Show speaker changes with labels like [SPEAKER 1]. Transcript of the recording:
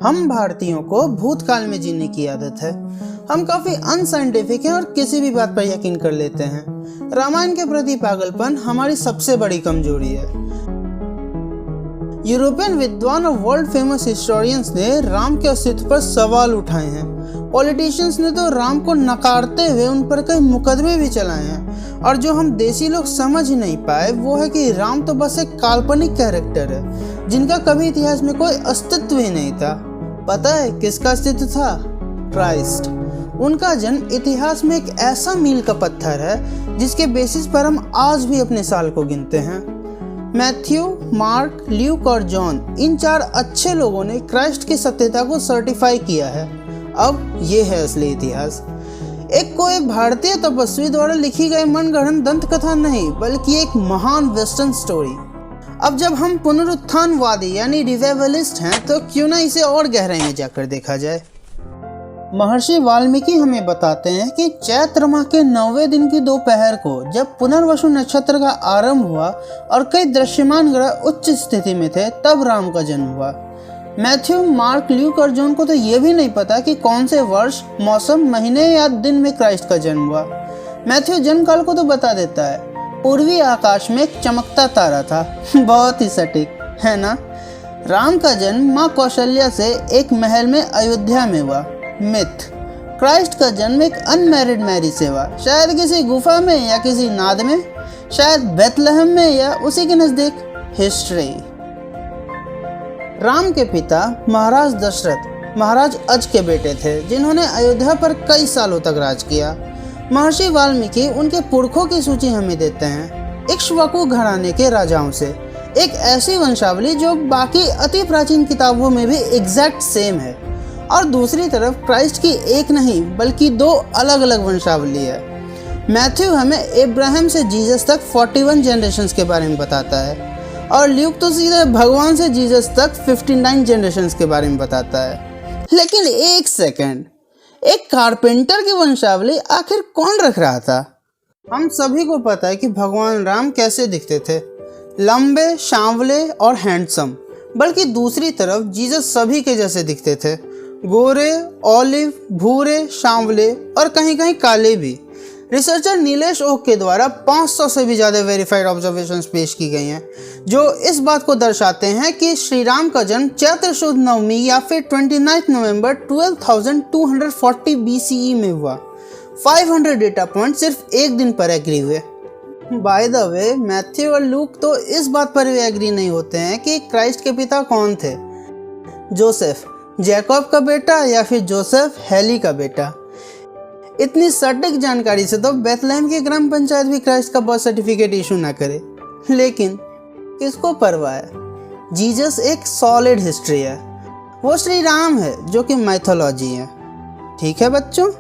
[SPEAKER 1] हम भारतीयों को भूतकाल में जीने की आदत है। हम काफी अनसाइंटिफिक हैं और किसी भी बात पर यकीन कर लेते हैं। रामायण के प्रति पागलपन हमारी सबसे बड़ी कमजोरी है। यूरोपियन विद्वान और वर्ल्ड फेमस हिस्टोरियंस ने राम के अस्तित्व पर सवाल उठाए हैं। पॉलिटिशियंस ने तो राम को नकारते हुए उन पर कई मुकदमे भी चलाए हैं। और जो हम देसी लोग समझ ही नहीं पाए वो है कि राम तो बस एक काल्पनिक कैरेक्टर है जिनका कभी इतिहास में कोई अस्तित्व ही नहीं था। पता है किसका अस्तित्व था? क्राइस्ट। उनका जन्म इतिहास में एक ऐसा मील का पत्थर है जिसके बेसिस पर हम आज भी अपने साल को गिनते हैं। मैथ्यू, मार्क, ल्यूक और जॉन, इन 4 अच्छे लोगों ने क्राइस्ट की सत्यता को सर्टिफाई किया है। अब ये है असली इतिहास। कोई भारतीय तपस्वी द्वारा लिखी गई मनगढ़ंत दंत कथा नहीं, बल्कि एक महान वेस्टर्न स्टोरी। अब जब हम पुनरुत्थानवादी यानी रिवाइवलिस्ट हैं तो क्यों ना इसे और गहराई में जाकर देखा जाए। महर्षि वाल्मीकि हमें बताते हैं कि चैत्र माह के 9वें दिन की दोपहर को जब पुनर्वसु नक्षत्र का आरंभ हुआ और कई दृश्यमान ग्रह उच्च स्थिति में थे, तब राम का जन्म हुआ। मैथ्यू, मार्क, ल्यूक और जॉन को तो ये भी नहीं पता कि कौन से वर्ष, मौसम, महीने या दिन में क्राइस्ट का जन्म हुआ। मैथ्यू जन्म काल को तो बता देता है, पूर्वी आकाश में एक चमकता तारा था। बहुत ही सटीक है ना। राम का जन्म माँ कौशल्या से एक महल में अयोध्या में हुआ। मिथ। क्राइस्ट का जन्म एक अनमैरिड मैरिज से हुआ, शायद किसी गुफा में या किसी नाद में, शायद बेथलेहम में या उसी के नजदीक। हिस्ट्री। राम के पिता महाराज दशरथ महाराज अज के बेटे थे जिन्होंने अयोध्या पर कई सालों तक राज किया। महर्षि वाल्मीकि उनके पुरखों की सूची हमें देते हैं इक्ष्वाकु घराने के राजाओं से, एक ऐसी वंशावली जो बाकी अति प्राचीन किताबों में भी एग्जैक्ट सेम है। और दूसरी तरफ क्राइस्ट की एक नहीं बल्कि 2 अलग अलग वंशावली है। मैथ्यू हमें इब्राहिम से जीसस तक 41 जनरेशन्स के बारे में बताता है और ल्यूक तो सीधे भगवान से जीसस तक 59 जनरेशन्स के बारे में बताता है। लेकिन एक सेकंड, एक कारपेंटर की वंशावली आखिर कौन रख रहा था? हम सभी को पता है कि भगवान राम कैसे दिखते थे, लंबे, सांवले और हैंडसम। बल्कि दूसरी तरफ जीसस सभी के जैसे दिखते थे, गोरे, ऑलिव, भूरे, सांवले और कहीं कहीं काले भी। रिसर्चर नीलेश ओक के द्वारा 500 से भी ज़्यादा वेरीफाइड ऑब्जर्वेशंस पेश की गई हैं जो इस बात को दर्शाते हैं कि श्री राम का जन्म चैत्र शुद्ध नवमी या फिर 29 नवंबर 12,240 BCE में हुआ। 500 डेटा पॉइंट सिर्फ एक दिन पर एग्री हुए। बाय द वे, मैथ्यू और लूक तो इस बात पर भी एग्री नहीं होते हैं कि क्राइस्ट के पिता कौन थे। जोसेफ, जैकब का बेटा या फिर जोसेफ, हेली का बेटा। इतनी सटीक जानकारी से तो बेथलेहम की ग्राम पंचायत भी क्राइस्ट का बर्थ सर्टिफिकेट इशू ना करे। लेकिन किसको परवाह है? जीसस एक सॉलिड हिस्ट्री है, वो श्री राम है जो कि माइथोलॉजी है। ठीक है बच्चों।